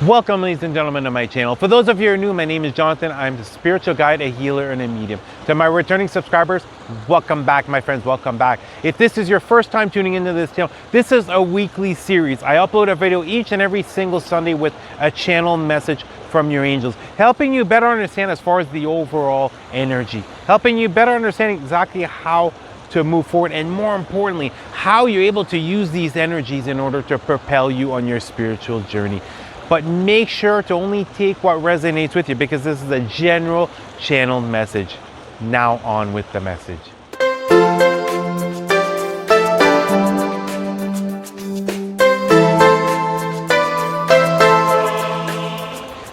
Welcome, ladies and gentlemen, to my channel. For those of you who are new, my name is Jonathan. I'm a spiritual guide, a healer, and a medium. To my returning subscribers, welcome back, my friends, welcome back. If this is your first time tuning into this channel, this is a weekly series. I upload a video each and every single Sunday with a channel message from your angels, helping you better understand as far as the overall energy, helping you better understand exactly how to move forward, and more importantly, how you're able to use these energies in order to propel you on your spiritual journey. But make sure to only take what resonates with you, because this is a general channeled message. Now on with the message.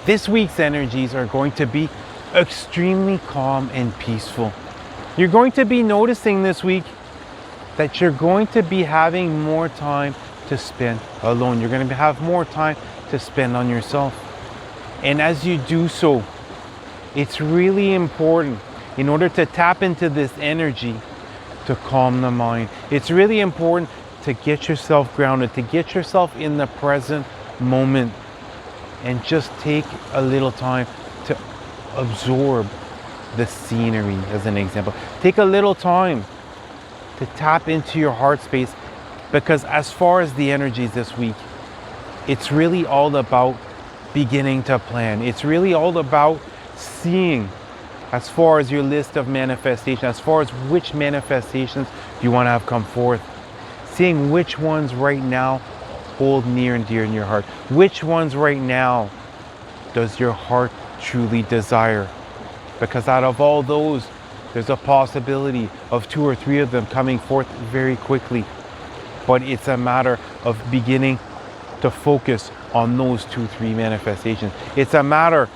This week's energies are going to be extremely calm and peaceful. You're going to be noticing this week that you're going to be having more time to spend alone. You're going to have more time to spend on yourself. And as you do so, it's really important, in order to tap into this energy, to calm the mind. It's really important to get yourself grounded, to get yourself in the present moment, and just take a little time to absorb the scenery, as an example. Take a little time to tap into your heart space, because as far as the energies this week, it's really all about beginning to plan. It's really all about seeing, as far as your list of manifestation, as far as which manifestations you want to have come forth, seeing which ones right now hold near and dear in your heart, which ones right now does your heart truly desire. Because out of all those, there's a possibility of 2 or 3 of them coming forth very quickly. But it's a matter of beginning to focus on those 2-3 manifestations. It's a matter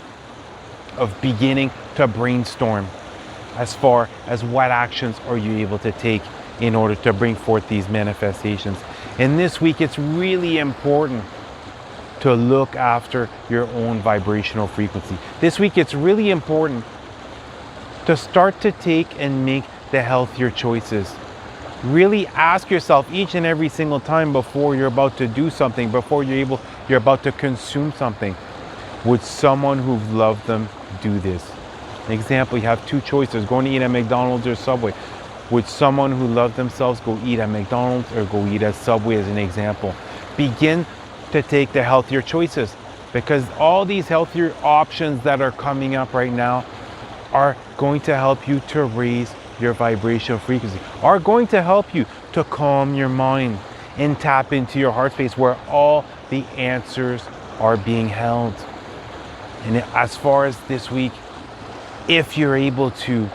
of beginning to brainstorm as far as what actions are you able to take in order to bring forth these manifestations. And this week, it's really important to look after your own vibrational frequency. This week, it's really important to start to take and make the healthier choices. Really ask yourself each and every single time before you're about to do something, before you're about to consume something, would someone who loved them do this? An example, you have 2 choices, going to eat at McDonald's or Subway. Would someone who loved themselves go eat at McDonald's or go eat at Subway, as an example? Begin to take the healthier choices, because all these healthier options that are coming up right now are going to help you to raise your vibrational frequency, are going to help you to calm your mind and tap into your heart space, where all the answers are being held. And as far as this week, if you're able to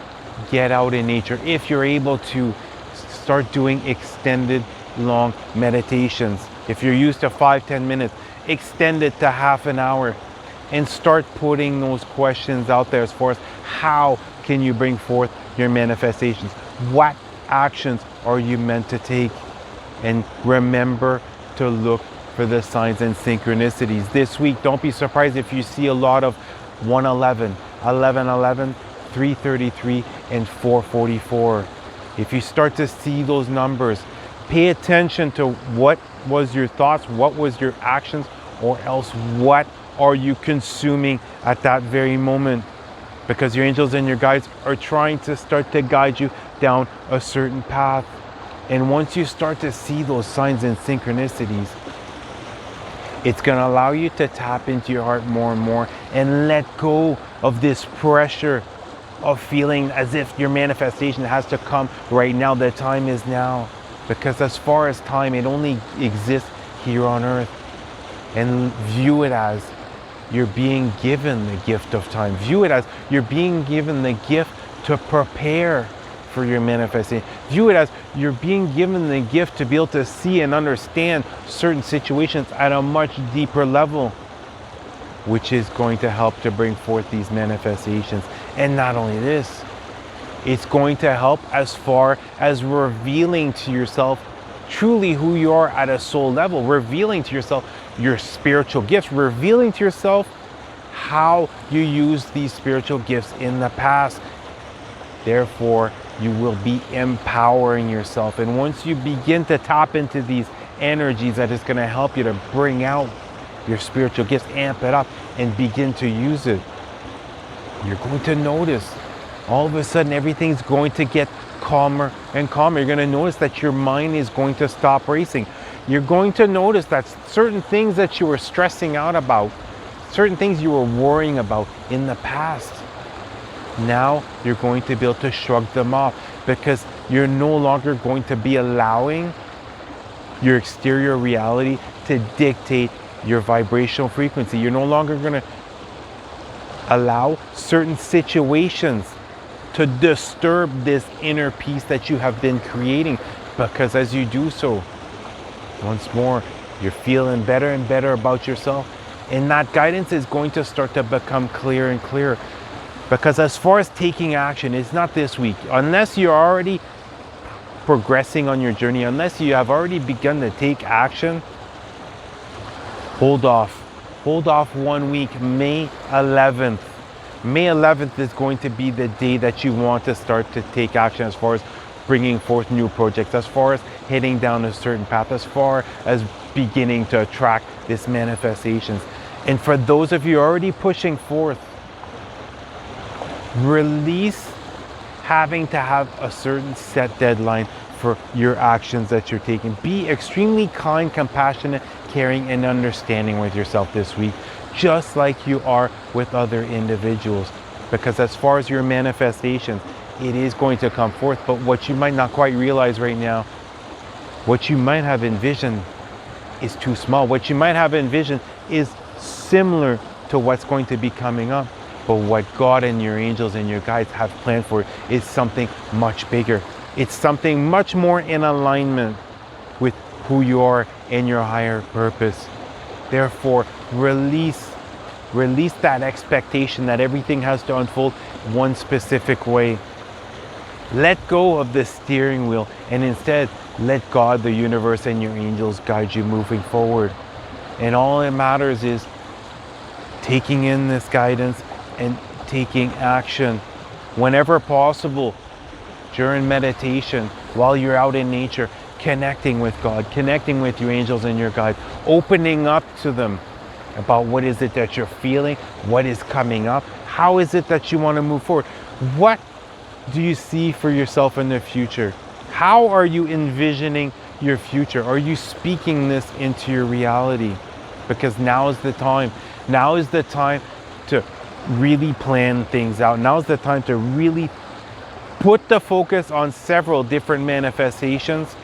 get out in nature, if you're able to start doing extended long meditations, if you're used to 5-10 minutes, extend it to half an hour, and start putting those questions out there as far as how can you bring forth your manifestations? What actions are you meant to take? And remember to look for the signs and synchronicities. This week, don't be surprised if you see a lot of 111, 1111, 333, and 444. If you start to see those numbers, pay attention to what was your thoughts, what was your actions, or else what are you consuming at that very moment? Because your angels and your guides are trying to start to guide you down a certain path. And once you start to see those signs and synchronicities, it's going to allow you to tap into your heart more and more, and let go of this pressure of feeling as if your manifestation has to come right now. The time is now. Because as far as time, it only exists here on earth. And view it as you're being given the gift of time. View it as you're being given the gift to prepare for your manifestation. View it as you're being given the gift to be able to see and understand certain situations at a much deeper level, which is going to help to bring forth these manifestations. And not only this, it's going to help as far as revealing to yourself truly who you are at a soul level, revealing to yourself your spiritual gifts, revealing to yourself how you use these spiritual gifts in the past. Therefore, you will be empowering yourself. And once you begin to tap into these energies, that is going to help you to bring out your spiritual gifts, amp it up and begin to use it. You're going to notice all of a sudden everything's going to get calmer and calmer. You're going to notice that your mind is going to stop racing. You're going to notice that certain things that you were stressing out about, certain things you were worrying about in the past, now you're going to be able to shrug them off, because you're no longer going to be allowing your exterior reality to dictate your vibrational frequency. You're no longer going to allow certain situations to disturb this inner peace that you have been creating, because as you do so, once more, you're feeling better and better about yourself, and that guidance is going to start to become clearer and clearer. Because as far as taking action, it's not this week. Unless you're already progressing on your journey, unless you have already begun to take action, hold off. Hold off 1 week, May 11th. May 11th is going to be the day that you want to start to take action as far as bringing forth new projects, as far as heading down a certain path, as far as beginning to attract this manifestations. And for those of you already pushing forth, release having to have a certain set deadline for your actions that you're taking. Be extremely kind, compassionate, caring, and understanding with yourself this week, just like you are with other individuals. Because as far as your manifestations, it is going to come forth, but what you might not quite realize right now, what you might have envisioned is too small. What you might have envisioned is similar to what's going to be coming up. But what God and your angels and your guides have planned for is something much bigger. It's something much more in alignment with who you are and your higher purpose. Therefore, release that expectation that everything has to unfold one specific way. Let go of the steering wheel and instead let God, the universe, and your angels guide you moving forward. And all that matters is taking in this guidance and taking action whenever possible, during meditation, while you're out in nature, connecting with God, connecting with your angels and your guides, opening up to them about what is it that you're feeling, what is coming up, how is it that you want to move forward, what do you see for yourself in the future, how are you envisioning your future, are you speaking this into your reality? Because now is the time to really plan things out. Now's the time to really put the focus on several different manifestations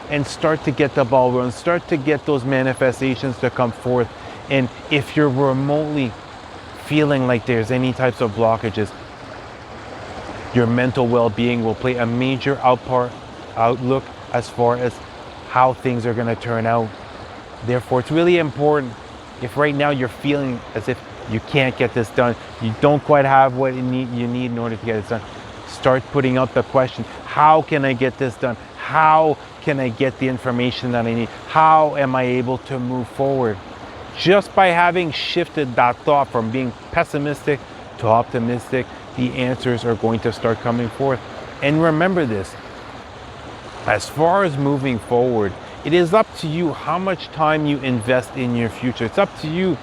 and start to get the ball rolling, start to get those manifestations to come forth. And if you're remotely feeling like there's any types of blockages, your mental well-being will play a major outlook as far as how things are going to turn out. Therefore, it's really important, if right now you're feeling as if you can't get this done, you don't quite have what you need in order to get it done, start putting out the question, how can I get this done? How can I get the information that I need? How am I able to move forward? Just by having shifted that thought from being pessimistic to optimistic, the answers are going to start coming forth. And remember this, as far as moving forward, it is up to you how much time you invest in your future. It's up to you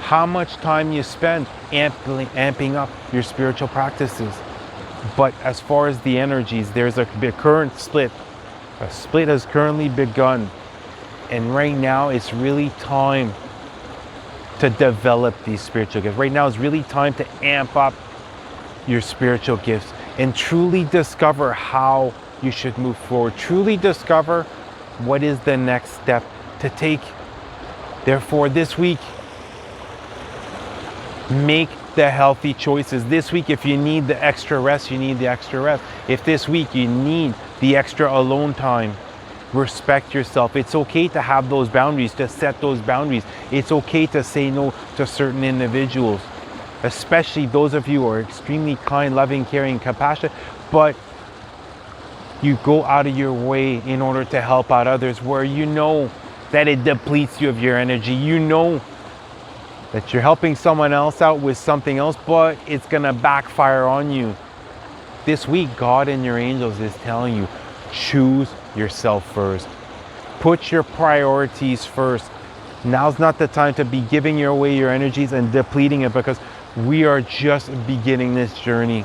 how much time you spend amping up your spiritual practices. But as far as the energies, there's a current split. A split has currently begun. And right now it's really time to develop these spiritual gifts. Right now it's really time to amp up your spiritual gifts and truly discover how you should move forward. Truly discover what is the next step to take. Therefore, this week, make the healthy choices. This week, if you need the extra rest, you need the extra rest. If this week you need the extra alone time, respect yourself. It's okay to have those boundaries, to set those boundaries. It's okay to say no to certain individuals, especially those of you who are extremely kind, loving, caring, compassionate, but you go out of your way in order to help out others where you know that it depletes you of your energy. You know that you're helping someone else out with something else, but it's gonna backfire on you. This week, God and your angels is telling you, choose yourself first. Put your priorities first. Now's not the time to be giving away your energies and depleting it, because we are just beginning this journey.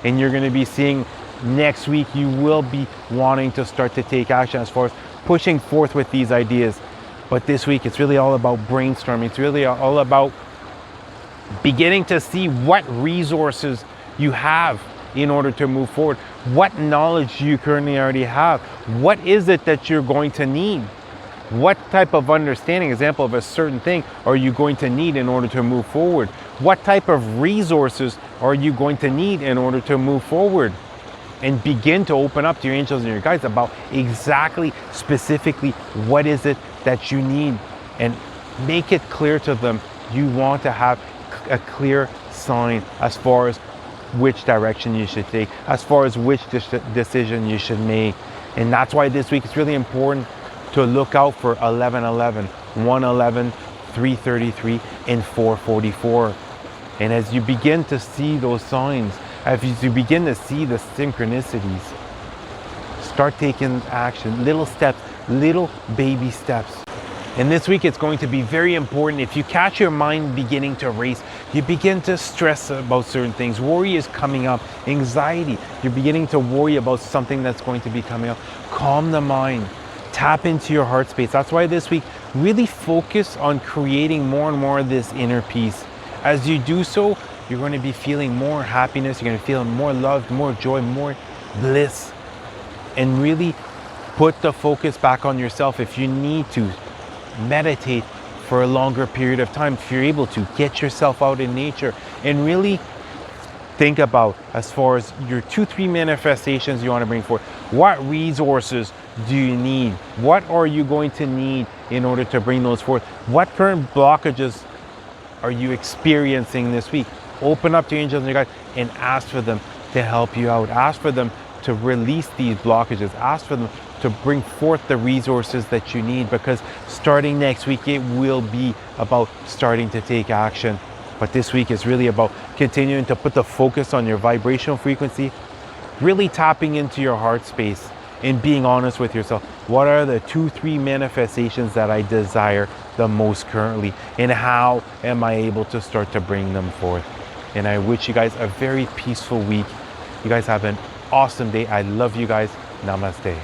And you're going to be seeing next week, you will be wanting to start to take action as far as pushing forth with these ideas. But this week, it's really all about brainstorming. It's really all about beginning to see what resources you have in order to move forward. What knowledge you currently already have. What is it that you're going to need? What type of understanding, example of a certain thing, are you going to need in order to move forward? What type of resources are you going to need in order to move forward? And begin to open up to your angels and your guides about exactly, specifically, what is it that you need, and make it clear to them. You want to have a clear sign as far as which direction you should take, as far as which decision you should make. And that's why this week it's really important to look out for 1111, 111, 333, and 444. And as you begin to see those signs, as you begin to see the synchronicities, start taking action, little steps, little baby steps. And this week it's going to be very important. If you catch your mind beginning to race, you begin to stress about certain things. Worry is coming up, anxiety, you're beginning to worry about something that's going to be coming up. Calm the mind, tap into your heart space. That's why this week, really focus on creating more and more of this inner peace. As you do so, you're going to be feeling more happiness, you're going to feel more love, more joy, more bliss. And really put the focus back on yourself. If you need to, meditate for a longer period of time. If you're able to, get yourself out in nature and really think about, as far as your 2-3 manifestations you want to bring forth, what resources do you need? What are you going to need in order to bring those forth? What current blockages are you experiencing this week? Open up to your angels and your guides and ask for them to help you out. Ask for them to release these blockages. Ask for them to bring forth the resources that you need, because starting next week, it will be about starting to take action. But this week is really about continuing to put the focus on your vibrational frequency, really tapping into your heart space and being honest with yourself. What are the 2-3 manifestations that I desire the most currently, and how am I able to start to bring them forth? And I wish you guys a very peaceful week. You guys have an awesome day. I love you guys. Namaste.